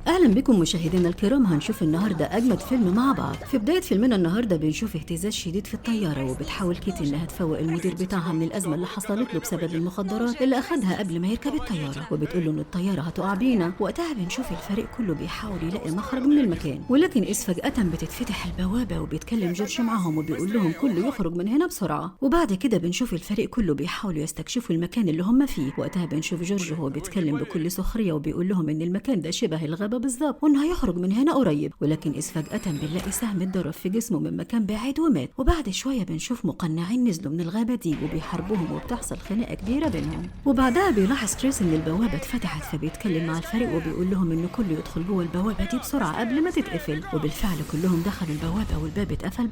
اهلا بكم مشاهدينا الكرام. هنشوف النهارده اجمد فيلم مع بعض. في بدايه فيلمنا النهارده بنشوف اهتزاز شديد في الطياره، وبتحاول كيتي انها تفوق المدير بتاعها من الازمه اللي حصلت له بسبب المخدرات اللي اخدها قبل ما يركب الطياره، وبتقول له ان الطياره هتقع بينا. وقتها بنشوف الفريق كله بيحاول يلاقي مخرج من المكان، ولكن إذ فجاه بتتفتح البوابه وبيتكلم جورج معاهم وبيقول لهم كله يخرج من هنا بسرعه. وبعد كده بنشوف الفريق كله بيحاولوا يستكشفوا المكان اللي هم فيه. وقتها بنشوف جورج وهو بيتكلم بكل سخريه وبيقول لهم ان المكان ده شبه الغابه بالظبط وانه هيخرج من هنا قريب. ولكن إذ فجأة بنلاقي سهم اتضرب في جسمه من مكان بعيد ومات. وبعد شوية بنشوف مقنعين نزلوا من الغابة دي وبيحاربوهم وبتحصل خناقة كبيرة بينهم. وبعدها بيلاحظ كريس ان البوابة اتفتحت، فبيتكلم مع الفريق وبيقول لهم ان كله يدخل جوه البوابة دي بسرعة قبل ما تتقفل. وبالفعل كلهم دخلوا البوابة والباب اتقفل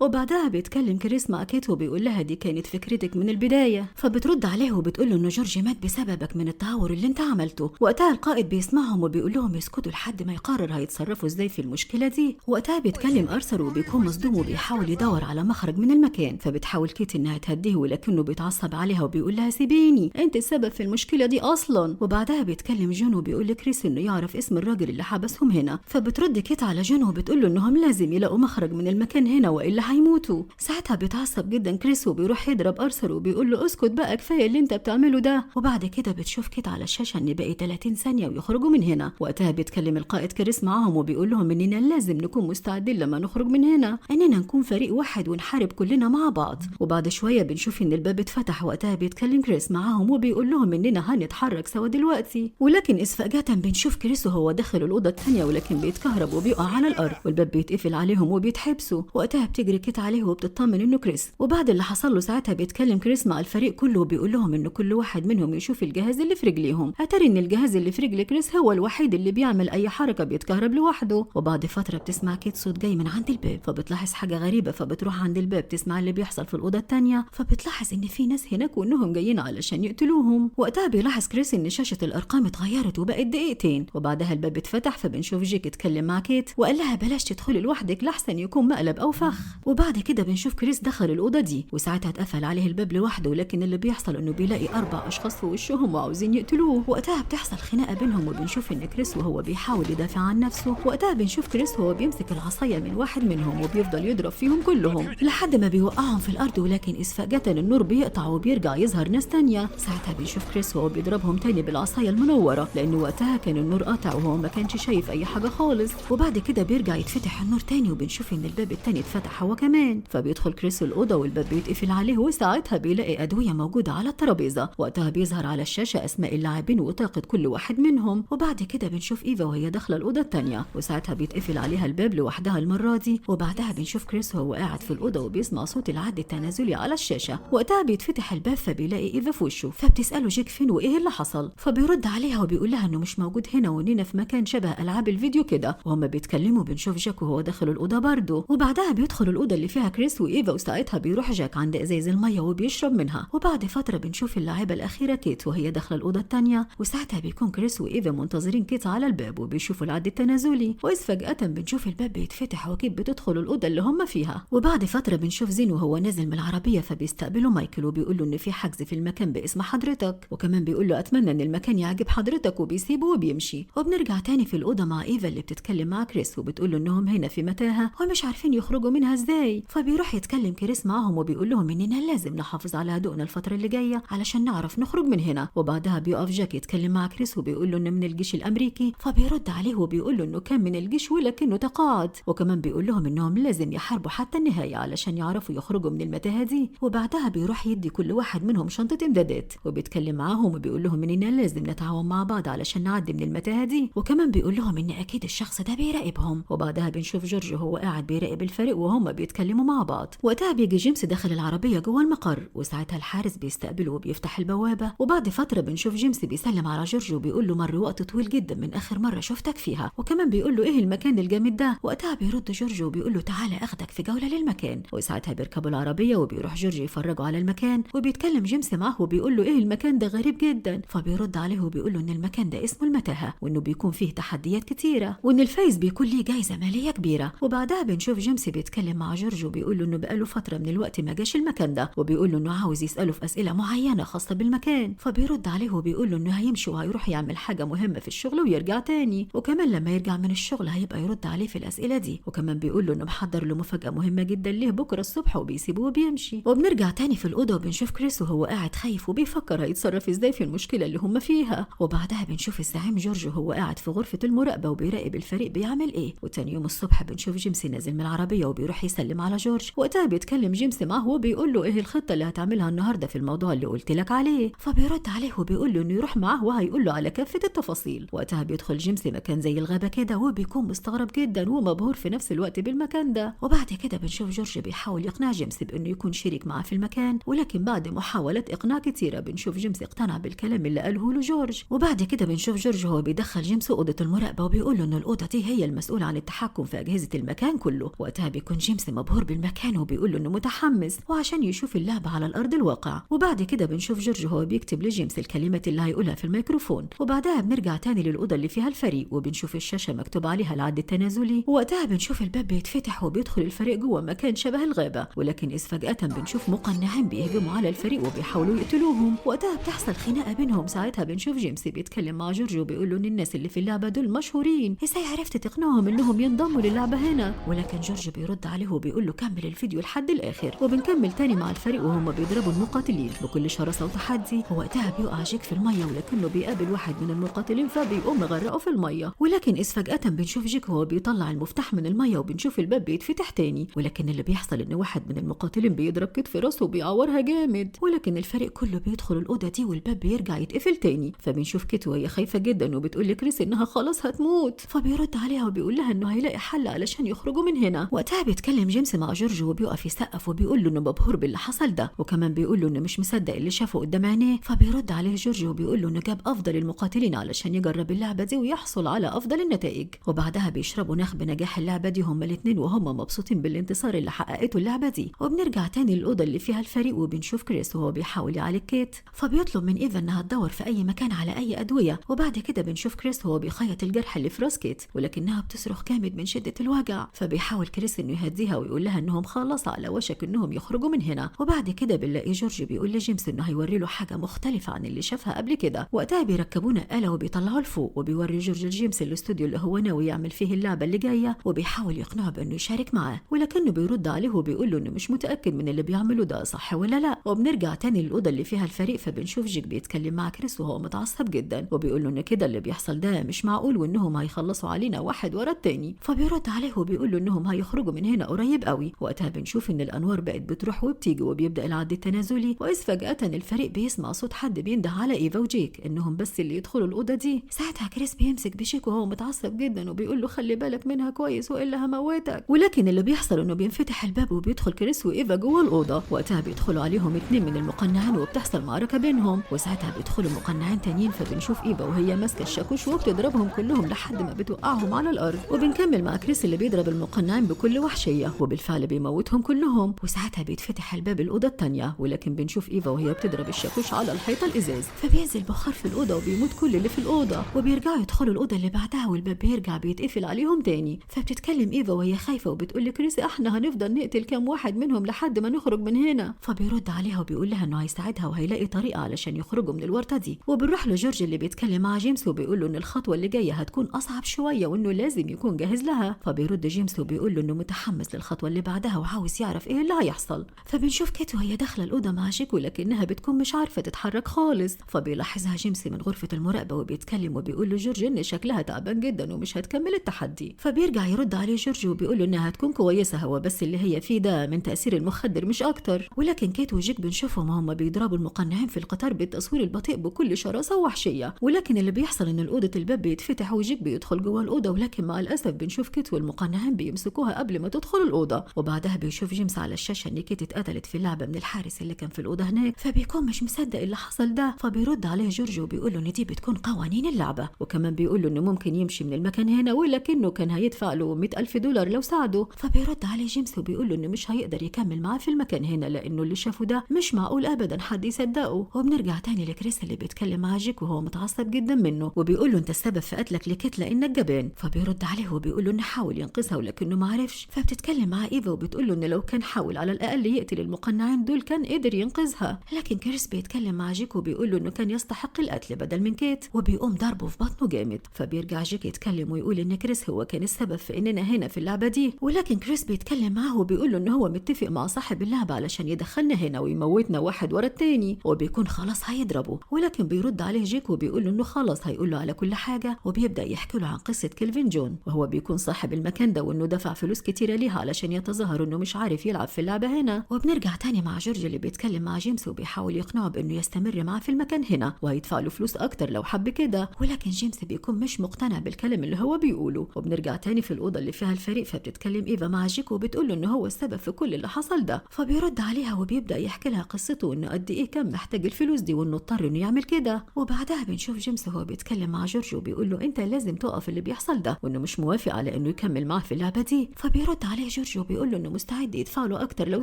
وبعدها بيتكلم كريس مع كيت وبيقول لها دي كانت فكرتك من البداية. فبترد عليه وبتقول له ان جورج مات بسببك من التهور اللي انت عملته. وقتها القائد بيسمعهم وبيقول لهم يسكتوا لحد ما يقرر هيتصرفوا ازاي في المشكله دي. وقتها بيتكلم ارثر وبيكون مصدوم وبيحاول يدور على مخرج من المكان. فبتحاول كيت انها تهديه ولكنه بيتعصب عليها وبيقول لها سيبيني، انت السبب في المشكله دي اصلا. وبعدها بيتكلم جون وبيقول لكريس انه يعرف اسم الراجل اللي حبسهم هنا. فبترد كيت على جون وبتقول له انهم لازم يلاقوا مخرج من المكان هنا والا هيموتوا. ساعتها بيتعصب جدا كريس وبيروح يضرب ارثر وبيقول له اسكت بقى، كفايه اللي انت بتعمله ده. وبعد كده بتشوف كيت على الشاشه ان باقي 30 ثانيه ويخرجوا من هنا. وقتها بيتكلم القائد كريس معاهم وبيقول لهم اننا لازم نكون مستعدين لما نخرج من هنا، اننا نكون فريق واحد ونحارب كلنا مع بعض. وبعد شويه بنشوف ان الباب اتفتح. وقتها بيتكلم كريس معاهم وبيقول لهم اننا هنتحرك سوا دلوقتي. ولكن إذ فجاه بنشوف كريس وهو داخل الاوضه الثانيه ولكن بيتكهرب وبيقع على الارض والباب بيتقفل عليهم وبيتحبسوا. وقتها بتجري كيت عليه وبتطمن انه كريس. وبعد اللي حصل له ساعتها بيتكلم كريس مع الفريق كله وبيقول لهم ان كل واحد منهم يشوف الجهاز اللي في رجليهم. اتاري ان الجهاز اللي في رجل كريس هو الوحيد اللي بيعمل اي حركه بيتكهرب لوحده. وبعد فتره بتسمع كيت صوت جاي من عند الباب، فبتلاحظ حاجه غريبه. فبتروح عند الباب تسمع اللي بيحصل في الاوضه الثانيه، فبتلاحظ ان في ناس هناك وانهم جايين علشان يقتلوهم. وقتها بيلاحظ كريس ان شاشه الارقام اتغيرت وبقت دقيقتين. وبعدها الباب اتفتح فبنشوف جيك اتكلم مع كيت وقال لها بلاش تدخلي لوحدك لحسن يكون مقلب او فخ. وبعد كده بنشوف كريس دخل الاوضه دي وساعتها اتقفل عليه الباب لوحده. ولكن اللي بيحصل انه بيلاقي 4 اشخاص في وشهم وعاوزين يقتلوه. وقتها بتحصل خناقه بينهم وبنشوف ان كريس وهو بيحاول يدافع عن نفسه. وقتها بنشوف كريس وهو بيمسك العصايه من واحد منهم وبيفضل يضرب فيهم كلهم لحد ما بيوقعهم في الارض. ولكن إذ فجاه النور بيقطع وبيرجع يظهر ناس تانية. ساعتها بنشوف كريس وهو بيضربهم تاني بالعصايه المنوره لانه وقتها كان النور قطع وهو ما كانش شايف اي حاجه خالص. وبعد كده بيرجع يتفتح النور تاني وبنشوف ان الباب التاني اتفتح هو كمان. فبيدخل كريس الاوضه والباب بيتقفل عليه. وساعتها بيلاقي ادويه موجوده على الترابيزه. وقتها بيظهر على الشاشه اسماء اللاعبين وطاقه كل واحد منهم. وبعد كده بنشوف ايفا وهي داخله الاوضه التانيه وساعتها بيتقفل عليها الباب لوحدها المره دي. وبعدها بنشوف كريس وهو قاعد في الاوضه وبيسمع صوت العد التنازلي على الشاشه. وقتها بيتفتح الباب فبيلاقي ايفا في وشه. فبتساله جيك فين وايه اللي حصل. فبيرد عليها وبيقول لها انه مش موجود هنا واننا في مكان شبه العاب الفيديو كده. وهما بيتكلموا بنشوف جاك وهو داخل الاوضه برضه. وبعدها بيدخل الاوضه اللي فيها كريس وايفا وساعتها بيروح جاك عند ازايز الميه وبيشرب منها. وبعد فتره بنشوف اللاعبه الاخيره كيت وهي داخله الاوضه الثانيه. وساعتها بيكون كريس وايفا منتظرين كيت على الباب وبيشوفوا العد التنازلي. واذ فجاه بنشوف الباب بيتفتح وكيت بتدخل الاوضه اللي هم فيها. وبعد فتره بنشوف زين وهو نازل من العربيه فبيستقبله مايكل وبيقول له ان في حجز في المكان باسم حضرتك. وكمان بيقول له اتمنى ان المكان يعجب حضرتك وبيسيبه وبيمشي. وبنرجع تاني في الاوضه مع ايفا اللي بتتكلم مع كريس وبتقول له انهم هنا في متاهه ومش عارفين يخرجوا منها ازاي. فبيروح يتكلم كريس معاهم وبيقول لهم اننا لازم نحافظ على هدوءنا الفتره اللي جايه علشان نعرف نخرج من هنا. وبعدها بيقف جاك يتكلم مع كريس وبيقول له انه من الجيش الامريكي. فبيرد عليه وبيقول له انه كان من الجيش ولكنه تقاعد. وكمان بيقول لهم انهم لازم يحاربوا حتى النهايه علشان يعرفوا يخرجوا من المتاهه دي. وبعدها بيروح يدي كل واحد منهم شنطه امدادات وبيتكلم معاهم وبيقول لهم اننا لازم نتعاون مع بعض علشان نعدي من المتاهه دي. وكمان بيقول لهم ان اكيد الشخص ده بيراقبهم. وبعدها بنشوف جورج وهو قاعد بيراقب الفريق وهم بيتكلموا مع بعض. وقتها بيجي جيمس داخل العربيه جوه المقر وساعتها الحارس بيستقبله وبيفتح البوابه. وبعد فتره بنشوف جيمس بيسلم على جورج وبيقول له مر وقت طويل جدا من اخر مره شفتك فيها. وكمان بيقول له ايه المكان الجامد ده. وقتها بيرد جورج وبيقول له تعالى اخدك في جوله للمكان. وساعتها بيركبوا العربيه وبيروح جورج يفرجوا على المكان. وبيتكلم جيمس معاه وبيقول له ايه المكان ده غريب جدا. فبيرد عليه وبيقول له ان المكان ده اسمه المتاهه وانه بيكون فيه تحديات كتيره وان الفايز بيكون ليه جايزه ماليه كبيره. وبعدها بنشوف جيمس بيتكلم مع جورج وبيقول له انه بقاله فتره من الوقت ما جاش المكان ده وبيقول له انه عاوز يساله في اسئله معينه خاصه بالمكان. فبيرد عليه وبيقول له انه هيمشي وهيروح يعمل حاجه مهمه في الشغل ويرجع تاني، وكمان لما يرجع من الشغل هيبقى يرد عليه في الأسئلة دي، وكمان بيقول له إنه محضر له مفاجأة مهمة جدا ليه بكرة الصبح، وبيسيبه وبيمشي. وبنرجع تاني في الأوضة وبنشوف كريس وهو قاعد خايف وبيفكر هيتصرف ازاي في المشكلة اللي هم فيها. وبعدها بنشوف الزعيم جورج وهو قاعد في غرفة المراقبة وبيراقب الفريق بيعمل ايه. وتاني يوم الصبح بنشوف جيمس نازل من العربية وبيروح يسلم على جورج. وقتها بيتكلم جيمس معه وبيقول له ايه الخطة اللي هتعملها النهاردة في الموضوع اللي قلت لك عليه. فبيرد عليه وبيقول له انه يروح معه وهيقول له على كافة التفاصيل. وقتها بيدخل جيمس مكان زي الغابة كده وبيكون مستغرب جدا ومبهور في نفس الوقت بالمكان ده. وبعد كده بنشوف جورج بيحاول يقنع جيمس بانه يكون شريك معاه في المكان، ولكن بعد محاولات اقناع كتيرة بنشوف جيمس اقتنع بالكلام اللي قاله له جورج. وبعد كده بنشوف جورج هو بيدخل جيمس اوضه المراقبه وبيقول له ان الاوضه دي هي المسؤوله عن التحكم في اجهزه المكان كله. وقتها بيكون جيمس مبهور بالمكان وبيقول له انه متحمس وعشان يشوف اللعبه على الارض الواقع. وبعد كده بنشوف جورج هو بيكتب لجيمس الكلمات اللي هيقولها في الميكروفون. وبعدها بنرجع تاني للاوضه اللي فيها الفريق وبنشوف الشاشه مكتوب عليها العد التنازلي. ووقتها بنشوف الباب بيتفتح وبيدخل الفريق جوه مكان شبه الغابه، ولكن إذ فجاه بنشوف مقنعين بيهجموا على الفريق وبيحاولوا يقتلوهم. وقتها بتحصل خناقه بينهم. ساعتها بنشوف جيمس بيتكلم مع جورج وبيقول له ان الناس اللي في اللعبه دول مشهورين، ازاي عرفت تقنعهم انهم ينضموا للعبه هنا؟ ولكن جورج بيرد عليه وبيقول له كمل الفيديو لحد الاخر. وبنكمل تاني مع الفريق وهم بيضربوا المقاتلين بكل شراسه وتحدي. ووقتها بيقع جيك في الميه ولكنه بيقابل واحد من المقاتلين فبيقوم مغرقه في الميه. ولكن إذ فجاه بنشوف جيك وهو بيطلع المفتاح من الميه وبنشوف الباب بيتفتح تاني. ولكن اللي بيحصل ان واحد من المقاتلين بيضرب كتف راسه وبيعورها جامد. ولكن الفريق كله بيدخل الأوضة دي والباب بيرجع يتقفل تاني. فبنشوف كيت وهي خايفة جدا وبتقول لكريس إنها خلاص هتموت. فبيرد عليها وبيقول لها إنه هيلاقي حل علشان يخرجوا من هنا. وقتها بيتكلم جيمس مع جورج وبيقف يسقف وبيقول له إنه مبهور باللي حصل ده، وكمان بيقول له إنه مش مصدق اللي شافه قدام عينيه. فبيرد عليه جورج وبيقول له إنه جاب أفضل المقاتلين علشان يجرب اللعبة دي ويحصل على أفضل النتائج. وبعدها بيشربوا نخ بنجاح اللعبة دي هما الاتنين وهم مبسوطين بالانتصار اللي حققته اللعبة دي. وبنرجع تاني للأوضة اللي فيها الفريق وبنشوف كريس وهو بيحاول يعالج كيت. فبيطلب من إيفا إنها تدور في أي مكان على أي أدوية. وبعد كده بنشوف كريس وهو بيخيط الجرح اللي في راس كيت ولكنها بتصرخ جامد من شدة الوجع. فبيحاول كريس إنه يهديها ويقول لها إنهم خلاص على وشك إنهم يخرجوا من هنا. وبعد كده بنلاقي جورج بيقول لجيمس إنه هيوري له حاجة مختلفة عن اللي شافها قبل كده. وقتها بيركبونا آلة وبيطلعوا لفوق وبيوري جورج لجيمس الاستوديو اللي هو ناوي يعمل فيه اللعبة اللي جاية، وبيحاول يقنعه بإنه يشارك معاه، ولكنه بيرد عليه وبيقول له إنه مش متأكد من اللي بيعمله ده صح ولا لا. وبنرجع تاني للأوضة اللي فيها الفريق فبنشوف جيك بيتكلم مع كريس وهو متعصب جدا وبيقول له إن كده اللي بيحصل ده مش معقول وإنهم هيخلصوا علينا واحد ورا التاني. فبيرد عليه وبيقول له إنهم هيخرجوا من هنا قريب قوي. وقتها بنشوف إن الأنوار بقت بتروح وبتيجي وبيبدأ العد التنازلي. وإذ فجأة الفريق بيسمع صوت حد بينده على إيفا وجيك إنهم بس اللي يدخلوا الأوضة دي. ساعتها كريس بيمسك بجيك وهو متعصب جدا وبيقول له خلي بالك منها كويس وإلا هموتك. ولكن اللي بيحصل إنه بينفتح الباب وبيدخل كريس وإيفا جوه الأوضة. وقتها بيدخلوا عليهم اتنين من المقنعين وبتحصل معركة بينهم. وساعتها بيدخلوا مقنعين تانيين فبنشوف إيفا وهي ماسكة الشاكوش وبتضربهم كلهم لحد ما بتوقعهم على الأرض. وبنكمل مع كريس اللي بيضرب المقنعين بكل وحشية وبالفعل بيموتهم كلهم. وساعتها بيتفتح الباب الأوضة التانية ولكن بنشوف إيفا وهي بتضرب الشاكوش على الحيطة الإزاز فبينزل بخار في الأوضة وبيموت كل اللي في الأوضة. وبيرجعوا يدخلوا الأوضة اللي بعدها والباب بيرجع بيتقفل عليهم تاني. فبتتكلم إيفا وهي خايفة وبتقول لكريس احنا هنفضل نقتل كام واحد منهم لحد ما نخرج من هنا. فبيرد عليها وبيقول لها انه هيساعدها وهيلاقي طريقة علشان يخرجوا من الورطة دي. وبنروح لجورج اللي بيتكلم مع جيمس وبيقول له ان الخطوة اللي جاية هتكون أصعب شوية وانه لازم يكون جاهز لها. فبيرد جيمس وبيقول له انه متحمس للخطوة اللي بعدها وعاوز يعرف ايه اللي هيحصل. فبنشوف كيت وهي داخلة الأوضة مع جيك ولكنها بتكون مش عارفة تتحرك خالص. فبيلاحظها جيمس من غرفة المراقبة وبيتكلم وبيقول له جورج ان شكلها تعبان جدا ومش هتكمل التحدي. فبيرجع يرد عليه جورج وبيقول له انها هتكون كويسة هو بس اللي هي فيه ده من تأثير المخدر مش اكتر. ولكن كيت وجيك بنشوفهم هم بيضربوا المقنعين في القطار بالتصوير البطيء بكل شراسة ووحشية. ولكن اللي بيحصل ان الأوضة الباب بيتفتح وجيك بيدخل جوه الأوضة ولكن مع الأسف بنشوف كيت والمقنعين بيمسكوها قبل ما تدخل الأوضة. وبعدها بيشوف جيمس على الشاشة ان كيت اتقتلت في اللعبة من الحارس اللي كان في الأوضة هناك. فبيكون مش مصدق اللي حصل ده. فبيرد عليه جورج وبيقول له ان دي بتكون قوانين اللعبة وكمان بيقول له انه ممكن يمشي من المكان هنا ولكنه كان هيدفع له $100,000 لو ساعده. فبيرد عليه جيمس وبيقول له انه مش هيقدر يكمل معاه في المكان هنا لانه اللي شافه ده مش معقول ابدا حد يصدقه. وبنرجع تاني لكريس اللي بيتكلم مع جيك وهو متعصب جدا منه وبيقول له انت السبب في قتلك لكيت لانك جبان. فبيرد عليه وبيقول له انه حاول ينقذها ولكنه ما عرفش. فبتتكلم مع ايفا وبتقول له انه لو كان حاول على الاقل يقتل المقنعين دول كان قدر ينقذها. لكن كريس بيتكلم مع جيك وبيقول له انه كان يستحق القتل بدل من كيت وبيقوم ضربه في بطنه جامد. فبيرجع جيك يتكلم ويقول ان كريس هو كان السبب في اننا هنا في اللعبه دي، ولكن كريس بيتكلم معاه وبيقول له ان هو متفق مع صاحب اللعبه علشان يدخلنا هنا ويموتنا واحد ورا التاني، وبيكون خلاص هيضربه. ولكن بيرد عليه جيك وبيقول له انه خلاص هيقول له على كل حاجه، وبيبدا يحكي له عن قصه كيلفين جون، وهو بيكون صاحب المكان ده وانه دفع فلوس كتيره ليها علشان يتظاهر انه مش عارف يلعب في اللعبه هنا. وبنرجع تاني مع جورج اللي بيتكلم مع جيمس وبيحاول يقنعه بانه يستمر معاه في المكان هنا وهيدفع له فلوس اكتر لو حب كده، ولكن جيمس بيكون مش مقتنع بالكلام اللي هو بيقوله. وبنرجع تاني في الاوضه اللي فيها الفريق، فبتتكلم ايفا مع جيك وبتقول له انه هو السبب في كل اللي حصل ده، فبيرد عليها وبيبدا يحكي لها قصته انه قد ايه كان محتاج الفلوس دي وانه اضطر انه يعمل كده. وبعدها بنشوف جيمس وهو بيتكلم مع جورج وبيقول له انت لازم توقف اللي بيحصل ده، وانه مش موافق على انه يكمل معاه في اللعبه دي. فبيرد عليه جورج وبيقول له انه مستعد يدفع له اكتر لو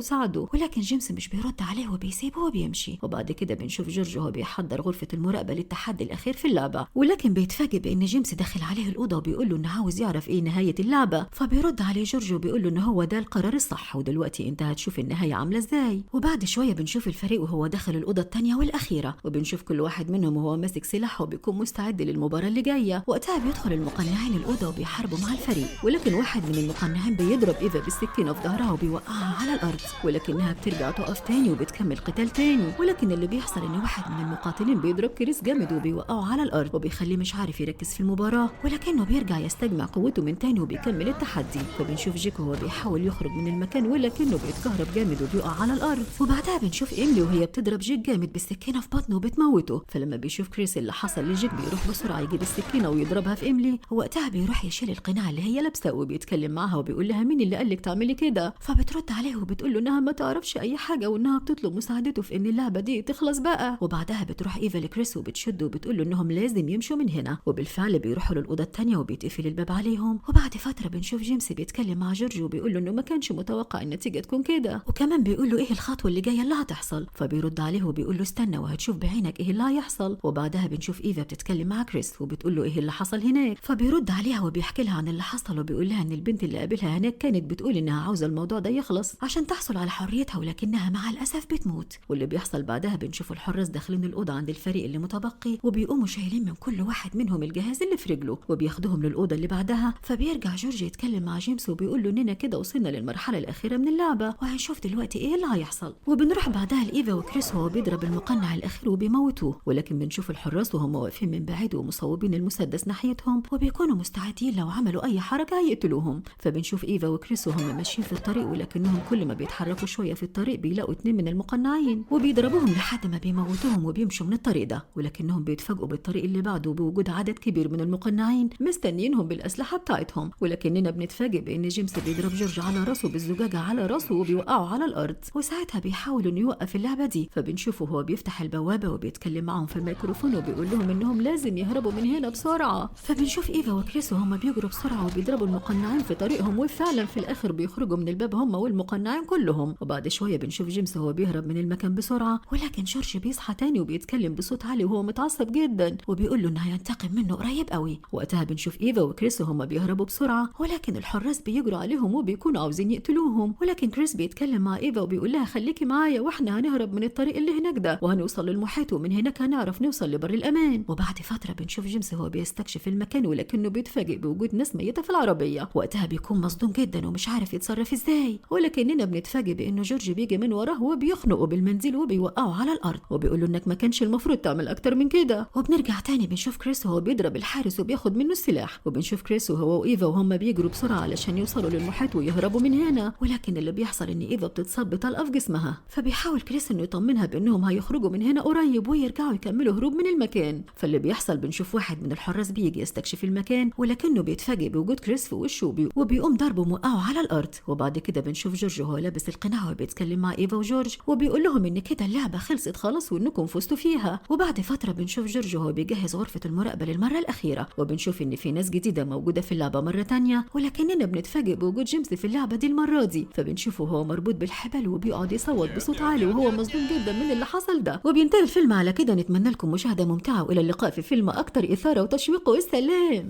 ساعده، ولكن جيمس مش بيرد عليه وبيسيبه وبيمشي. وبعد كده بنشوف جورج وهو بيحضر غرفه المراقبه للتحدي الاخير في اللعبه، ولكن بيتفاجئ بان جيمس داخل عليه الاوضه وبيقول له انه عاوز يعرف ايه نهايه اللعبه. فبيرد عليه جورج وبيقول له انه هو ده القرار الصح، ودلوقتي انت هتشوف النهايه عامله ازاي. وبعد شويه بنشوف الفريق وهو داخل الاوضه الثانيه والاخيره، وبنشوف كل واحد منهم وهو ماسك سلاحه وبيكون مستعد للمباراه اللي جايه. وقتها بيدخل المقنعين الاوضه وبيحاربوا مع الفريق، ولكن واحد من المقنعين بيضرب ايفا بالسكينه في ظهرها وبيوقعها على الارض، ولكنها بترجع تقف تاني وبتكمل قتال تاني. ولكن اللي بيحصل ان واحد من المقاتلين بيضرب كريس جامد وبيوقعه على الارض وبيخليه مش عارف يركز في المباراه، ولكنه بيرجع يستجمع قوته من تاني وبيكمل التحدي. فبنشوف جيك وهو بيحاول يخرج من المكان ولكنه بيتكهرب جامد وبيقع على الارض. وبعدها بنشوف ايميلي وهي بتضرب جيك جامد بالسكينه في بطنه وبتموته. فلما بيشوف كريس اللي حصل لجيك بيروح بسرعه يجيب السكينه ويضربها في ايميلي، ووقتها بيروح يشيل القناع اللي هي لابسه وبيتكلم معاها وبيقول لها مين اللي قالك تعملي كده. فبترد عليه وبتقول له انها ما تعرفش اي حاجه وانها بتطلب مساعدته في ان اللعبه دي تخلص بقى. وبعدها بتروح ايفا لكريس وبتشده وبتقول له انهم لازم يمشوا من هنا، وبالفعل بيروحوا للاوضه الثانيه وبيتقفل الباب عليهم. وبعد فتره بنشوف جيمس بيتكلم مع جورج وبيقول له انه ما كانش متوقع النتيجه تكون كده، وكمان بيقول له ايه الخطوه اللي جايه اللي هتحصل. فبيرد عليه وبيقول له استنى وهتشوف بعينك ايه اللي هيحصل. وبعدها بنشوف ايفا بتتكلم مع كريس وبتقول له ايه اللي حصل هناك. فبيرد عليها وبيحكي لها عن اللي حصل وبيقول لها ان البنت اللي قابلها هناك كانت بتقول انها عاوزه الموضوع ده يخلص عشان تحصل على حريتها، ولكنها مع الاسف بتموت. واللي بيحصل بعدها بنشوف الحراس داخلين الاوضه عند الفريق اللي متبقي وبيقوموا شايلين من كل واحد منهم الجهاز اللي في رجله وبياخدوهم للاوضه اللي بعدها. فبيرجع جورج يتكلم مع جيمس وبيقول له اننا كده وصلنا للمرحله الاخيره من اللعبه وهنشوف دلوقتي ايه اللي هيحصل. وبنروح بعدها لايفا وكريس وهو بيضرب المقنع الاخير وبيموتوه، ولكن بنشوف الحراس وهم واقفين من بعيد ومصوبين المسدس ناحيتهم وبيكونوا مستعدين لو عملوا اي حركه هيقتلوهم. فبنشوف ايفا وكريس وهم ماشيين في الطريق، ولكنهم كل ما بيتحركوا شويه في الطريق بيلاقوا 2 من المقنعين وبيضربوهم لحد ما بيموتوهم وبيمشوا من الطريق ده، ولكنهم بيتفاجئوا بالطريق اللي بعده بوجود عدد كبير من المقنعين مستنيينهم بالاسلحه بتاعتهم. ولكننا بنتفاجئ بان جيمس بيضرب جورج على راسه بالزجاجه على راسه وبيوقعه على الارض، وساعتها بيحاول انه يوقف اللعبه دي. فبنشوفه هو بيفتح البوابه وبيتكلم معهم في الميكروفون وبيقول لهم انهم لازم يهربوا من هنا بسرعه. فبنشوف ايفا وكريس وهم بيجروا بسرعه وبيضربوا المقنعين في طريقهم، وفعلا في الاخر بيخرجوا من الباب هم والمقنعين كلهم. وبعد شويه بنشوف جيمس هو بيهرب من المكان بسرعه، ولكن جورج بيصحى تاني وبيتكلم بصوت عالي وهو متعصب جدا وبيقول له انه هينتقم منه قريب قوي. وقتها بنشوف ايفا وكريس وهم بيهربوا بسرعه، ولكن الحراس بيجروا عليهم وبيكونوا عاوزين يقتلوهم. ولكن كريس بيتكلم مع ايفا وبيقول لها خليكي معايا واحنا هنهرب من الطريق اللي هناك ده وهنوصل للمحيط ومن هناك هنعرف نوصل لبر الامان. وبعد فتره بنشوف جيمس هو بيستكشف المكان، ولكنه بيتفاجئ بوجود ناس ميته في العربيه. وقتها بيكون مصدوم جدا ومش عارف يتصرف ازاي، ولكننا بنتفاجئ بانه جورج بيجي من وراه وبيخنقه بالمنزل وبيوقعه على الارض وبيقول له انك ما كانش المفروض تعمل اكتر من كده. وبنرجع تاني بنشوف كريس وهو بيضرب الحارس وبياخد منه السلاح، وبنشوف كريس وهو وايفا وهم بيجروا بسرعه علشان يوصلوا للمحيط ويهربوا من هنا. ولكن اللي بيحصل ان ايفا بتتصاب بطلقه في جسمها، فبيحاول كريس انه يطمنها بانهم هيخرجوا من هنا قريب ويرجعوا يكملوا هروب من المكان. فاللي بيحصل بنشوف واحد من الحراس بيجي يستكشف المكان، ولكنه بيتفاجئ بوجود كريس في وشه وبيقوم ضربه موقعه على الارض. وبعد كده بنشوف جورج وهو لابس القناع وبيتكلم مع ايفا وجورج وبيقول لهم ان كده اللعبه خلصت خلاص وانكم فزتوا فيها. وبعد فتره بنشوف جورج وهو بيجهز غرفه المراقبه للمره الاخيره، وبنشوف ان في ناس جديده موجوده في اللعبه مره تانية، ولكننا بنتفاجئ بوجود جيمس في اللعبه دي المره دي. فبنشوفه هو مربوط بالحبل وبيقعد يصوت بصوت عالي وهو مصدوم جدا من اللي حصل ده. وبينتهي الفيلم على كده. نتمنى لكم مشاهده ممتعه والى اللقاء في فيلم اكتر اثاره وتشويق، والسلام.